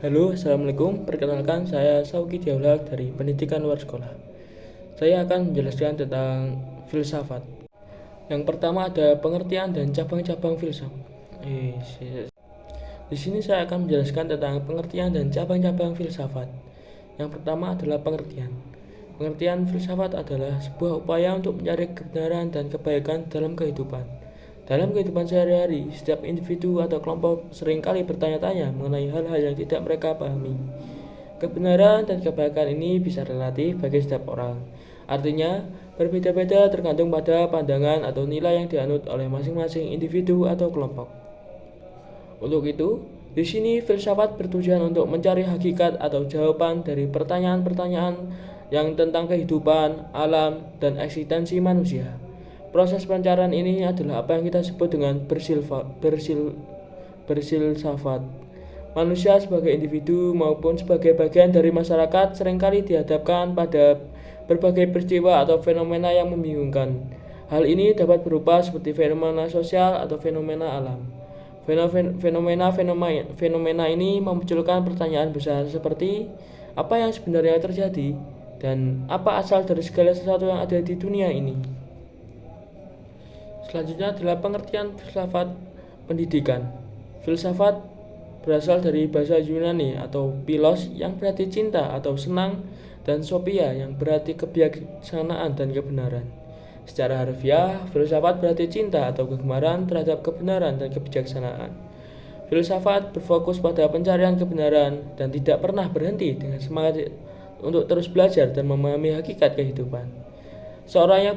Halo, Assalamualaikum. Perkenalkan, saya Sauki Diaulak dari Pendidikan Luar Sekolah. Saya akan menjelaskan tentang filsafat. Yang pertama ada pengertian dan cabang-cabang filsafat. Di sini saya akan menjelaskan tentang pengertian dan cabang-cabang filsafat. Yang pertama adalah pengertian. Pengertian filsafat adalah sebuah upaya untuk mencari kebenaran dan kebaikan dalam kehidupan. Dalam kehidupan sehari-hari, setiap individu atau kelompok seringkali bertanya-tanya mengenai hal-hal yang tidak mereka pahami. Kebenaran dan kebaikan ini bisa relatif bagi setiap orang. Artinya, berbeda-beda tergantung pada pandangan atau nilai yang dianut oleh masing-masing individu atau kelompok. Untuk itu, di sini filsafat bertujuan untuk mencari hakikat atau jawaban dari pertanyaan-pertanyaan yang tentang kehidupan, alam, dan eksistensi manusia. Proses pencarian ini adalah apa yang kita sebut dengan berfilsafat. Manusia sebagai individu maupun sebagai bagian dari masyarakat seringkali dihadapkan pada berbagai peristiwa atau fenomena yang membingungkan. Hal ini dapat berupa seperti fenomena sosial atau fenomena alam. Fenomena ini memunculkan pertanyaan besar seperti apa yang sebenarnya terjadi dan apa asal dari segala sesuatu yang ada di dunia ini. Selanjutnya adalah pengertian filsafat pendidikan. Filsafat berasal dari bahasa Yunani atau philos yang berarti cinta atau senang dan sophia yang berarti kebijaksanaan dan kebenaran. Secara harfiah, filsafat berarti cinta atau kegemaran terhadap kebenaran dan kebijaksanaan. Filsafat berfokus pada pencarian kebenaran dan tidak pernah berhenti dengan semangat untuk terus belajar dan memahami hakikat kehidupan. Seorang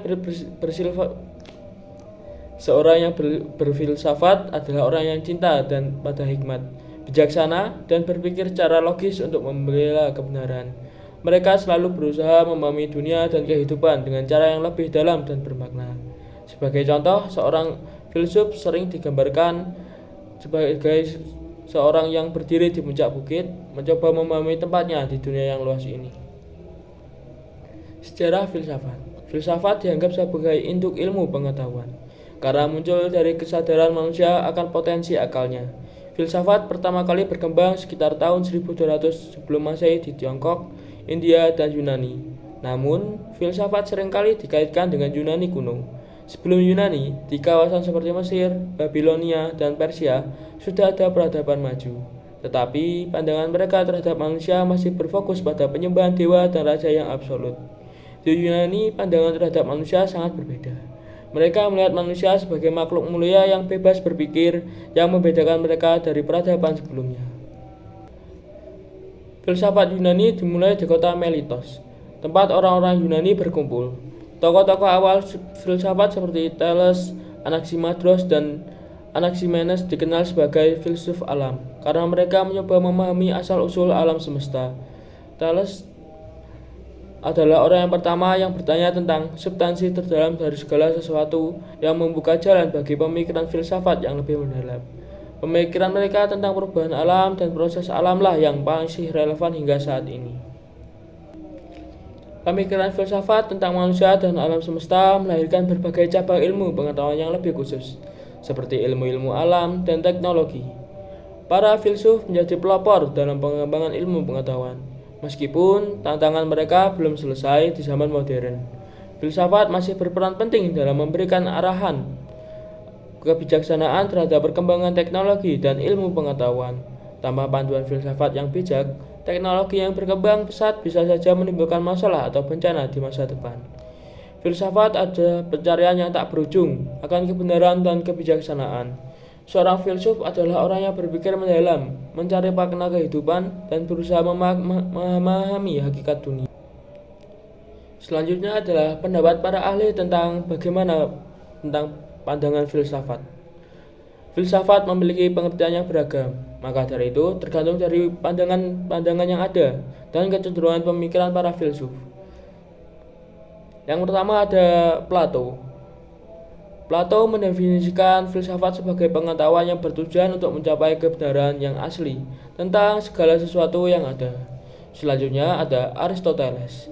yang berfilsafat adalah orang yang cinta dan pada hikmat, bijaksana, dan berpikir secara logis untuk membela kebenaran. Mereka selalu berusaha memahami dunia dan kehidupan dengan cara yang lebih dalam dan bermakna. Sebagai contoh, seorang filsuf sering digambarkan sebagai seorang yang berdiri di puncak bukit, mencoba memahami tempatnya di dunia yang luas ini. Sejarah filsafat. Filsafat dianggap sebagai induk ilmu pengetahuan karena muncul dari kesadaran manusia akan potensi akalnya. Filsafat pertama kali berkembang sekitar tahun 1200 sebelum Masehi di Tiongkok, India, dan Yunani. Namun, filsafat seringkali dikaitkan dengan Yunani kuno. Sebelum Yunani, di kawasan seperti Mesir, Babilonia, dan Persia sudah ada peradaban maju. Tetapi, pandangan mereka terhadap manusia masih berfokus pada penyembahan dewa dan raja yang absolut. Di Yunani, pandangan terhadap manusia sangat berbeda. Mereka melihat manusia sebagai makhluk mulia yang bebas berpikir, yang membedakan mereka dari peradaban sebelumnya. Filsafat Yunani dimulai di kota Melitos, tempat orang-orang Yunani berkumpul. Tokoh-tokoh awal filsafat seperti Thales, Anaximandros, dan Anaximenes dikenal sebagai filsuf alam, karena mereka mencoba memahami asal-usul alam semesta. Thales adalah orang yang pertama yang bertanya tentang substansi terdalam dari segala sesuatu, yang membuka jalan bagi pemikiran filsafat yang lebih mendalam. Pemikiran mereka tentang perubahan alam dan proses alamlah yang masih relevan hingga saat ini. Pemikiran filsafat tentang manusia dan alam semesta melahirkan berbagai cabang ilmu pengetahuan yang lebih khusus, seperti ilmu-ilmu alam dan teknologi. Para filsuf menjadi pelopor dalam pengembangan ilmu pengetahuan. Meskipun tantangan mereka belum selesai di zaman modern, filsafat masih berperan penting dalam memberikan arahan kebijaksanaan terhadap perkembangan teknologi dan ilmu pengetahuan. Tanpa panduan filsafat yang bijak, teknologi yang berkembang pesat bisa saja menimbulkan masalah atau bencana di masa depan. Filsafat adalah pencarian yang tak berujung akan kebenaran dan kebijaksanaan. Seorang filsuf adalah orang yang berpikir mendalam, mencari makna kehidupan, dan berusaha memahami hakikat dunia. Selanjutnya adalah pendapat para ahli tentang pandangan filsafat. Filsafat memiliki pengertian yang beragam, maka dari itu tergantung dari pandangan yang ada dan kecenderungan pemikiran para filsuf. Yang pertama ada Plato. Plato mendefinisikan filsafat sebagai pengetahuan yang bertujuan untuk mencapai kebenaran yang asli tentang segala sesuatu yang ada. Selanjutnya ada Aristoteles.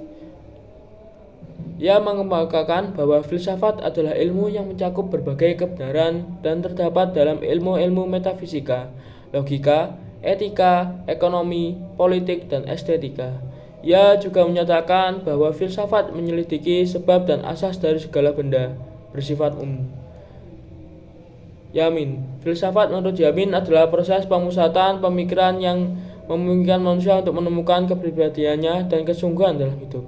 Ia mengemukakan bahwa filsafat adalah ilmu yang mencakup berbagai kebenaran dan terdapat dalam ilmu-ilmu metafisika, logika, etika, ekonomi, politik, dan estetika. Ia juga menyatakan bahwa filsafat menyelidiki sebab dan asas dari segala benda bersifat umum. Yamin. Filsafat menurut Yamin adalah proses pemusatan pemikiran yang memungkinkan manusia untuk menemukan kepribadiannya dan kesungguhan dalam hidup.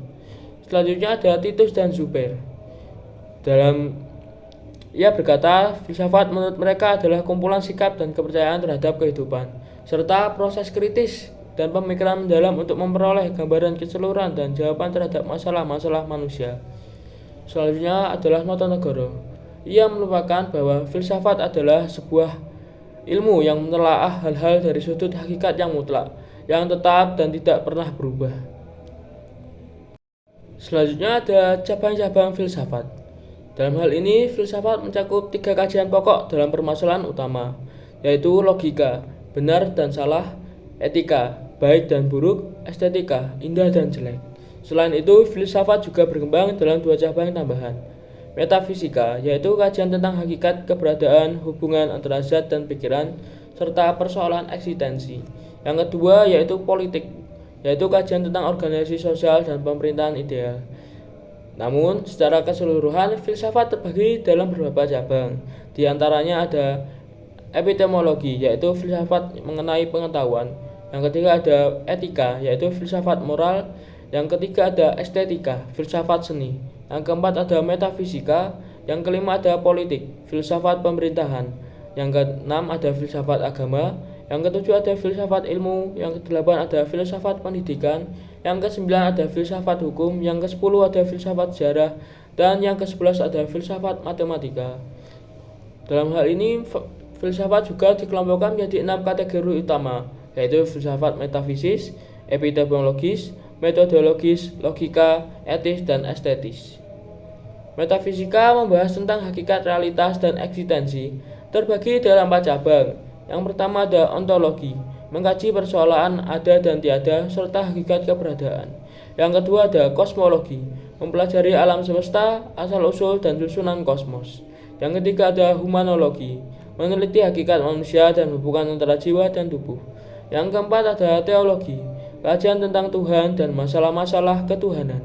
Selanjutnya ada Titus dan Zubair. Ia berkata, filsafat menurut mereka adalah kumpulan sikap dan kepercayaan terhadap kehidupan, serta proses kritis dan pemikiran mendalam untuk memperoleh gambaran keseluruhan dan jawaban terhadap masalah-masalah manusia. Selanjutnya adalah Notonegoro. Ia melupakan bahwa filsafat adalah sebuah ilmu yang menelaah hal-hal dari sudut hakikat yang mutlak, yang tetap dan tidak pernah berubah. Selanjutnya ada cabang-cabang filsafat. Dalam hal ini, filsafat mencakup 3 kajian pokok dalam permasalahan utama, yaitu logika, benar dan salah, etika, baik dan buruk, estetika, indah dan jelek. Selain itu, filsafat juga berkembang dalam 2 cabang tambahan. Metafisika, yaitu kajian tentang hakikat keberadaan, hubungan antara zat dan pikiran, serta persoalan eksistensi. Yang kedua yaitu politik, yaitu kajian tentang organisasi sosial dan pemerintahan ideal. Namun, secara keseluruhan, filsafat terbagi dalam beberapa cabang. Di antaranya ada epistemologi, yaitu filsafat mengenai pengetahuan. Yang ketiga ada etika, yaitu filsafat moral. Yang ketiga ada estetika, filsafat seni. Yang keempat ada metafisika. Yang kelima ada politik, filsafat pemerintahan. Yang keenam ada filsafat agama. Yang ketujuh ada filsafat ilmu. Yang kedelapan ada filsafat pendidikan. Yang kesembilan ada filsafat hukum. Yang kesepuluh ada filsafat sejarah. Dan yang kesebelas ada filsafat matematika. Dalam hal ini, filsafat juga dikelompokkan menjadi 6 kategori utama, yaitu filsafat metafisis, epistemologis, metodologis, logika, etis, dan estetis. Metafisika membahas tentang hakikat, realitas, dan eksistensi, terbagi dalam 4 cabang. Yang pertama ada ontologi, mengkaji persoalan ada dan tiada, serta hakikat keberadaan. Yang kedua ada kosmologi, mempelajari alam semesta, asal-usul, dan susunan kosmos. Yang ketiga ada humanologi, meneliti hakikat manusia dan hubungan antara jiwa dan tubuh. Yang keempat ada teologi, kajian tentang Tuhan dan masalah-masalah ketuhanan.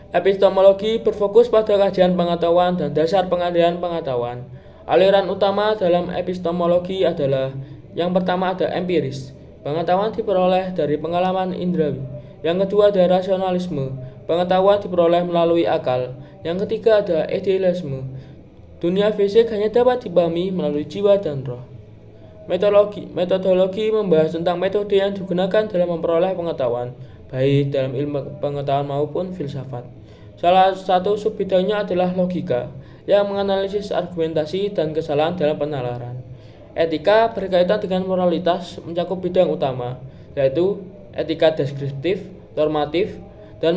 Epistemologi berfokus pada kajian pengetahuan dan dasar pengadaan pengetahuan. Aliran utama dalam epistemologi adalah yang pertama ada empiris, pengetahuan diperoleh dari pengalaman indrawi. Yang kedua ada rasionalisme, pengetahuan diperoleh melalui akal. Yang ketiga ada idealisme, dunia fisik hanya dapat dipahami melalui jiwa dan roh. Metodologi membahas tentang metode yang digunakan dalam memperoleh pengetahuan, baik dalam ilmu pengetahuan maupun filsafat. Salah satu subbidangnya adalah logika, yang menganalisis argumentasi dan kesalahan dalam penalaran. Etika berkaitan dengan moralitas mencakup bidang utama, yaitu etika deskriptif, normatif, dan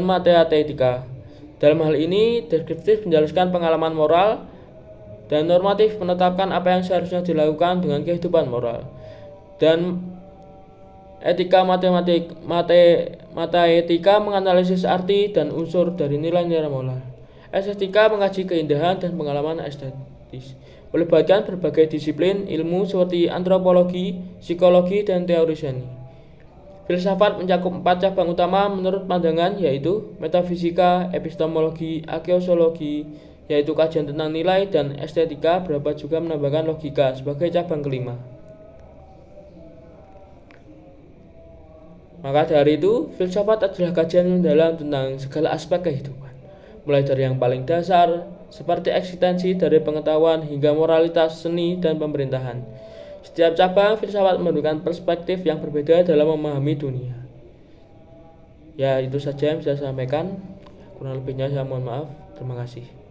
matematika. Dalam hal ini, deskriptif menjelaskan pengalaman moral, dan normatif menetapkan apa yang seharusnya dilakukan dengan kehidupan moral. Dan etika matematika menganalisis arti dan unsur dari nilai-nilai moral. Estetika mengkaji keindahan dan pengalaman estetis, melibatkan berbagai disiplin ilmu seperti antropologi, psikologi, dan teori seni. Filsafat mencakup 4 cabang utama menurut pandangan, yaitu metafisika, epistemologi, arkeologi, yaitu kajian tentang nilai, dan estetika berapa juga menambahkan logika sebagai cabang kelima. Maka dari itu, filsafat adalah kajian mendalam tentang segala aspek kehidupan, mulai dari yang paling dasar, seperti eksistensi dari pengetahuan hingga moralitas, seni, dan pemerintahan. Setiap cabang filsafat memberikan perspektif yang berbeda dalam memahami dunia. Ya, itu saja yang bisa saya sampaikan. Kurang lebihnya saya mohon maaf. Terima kasih.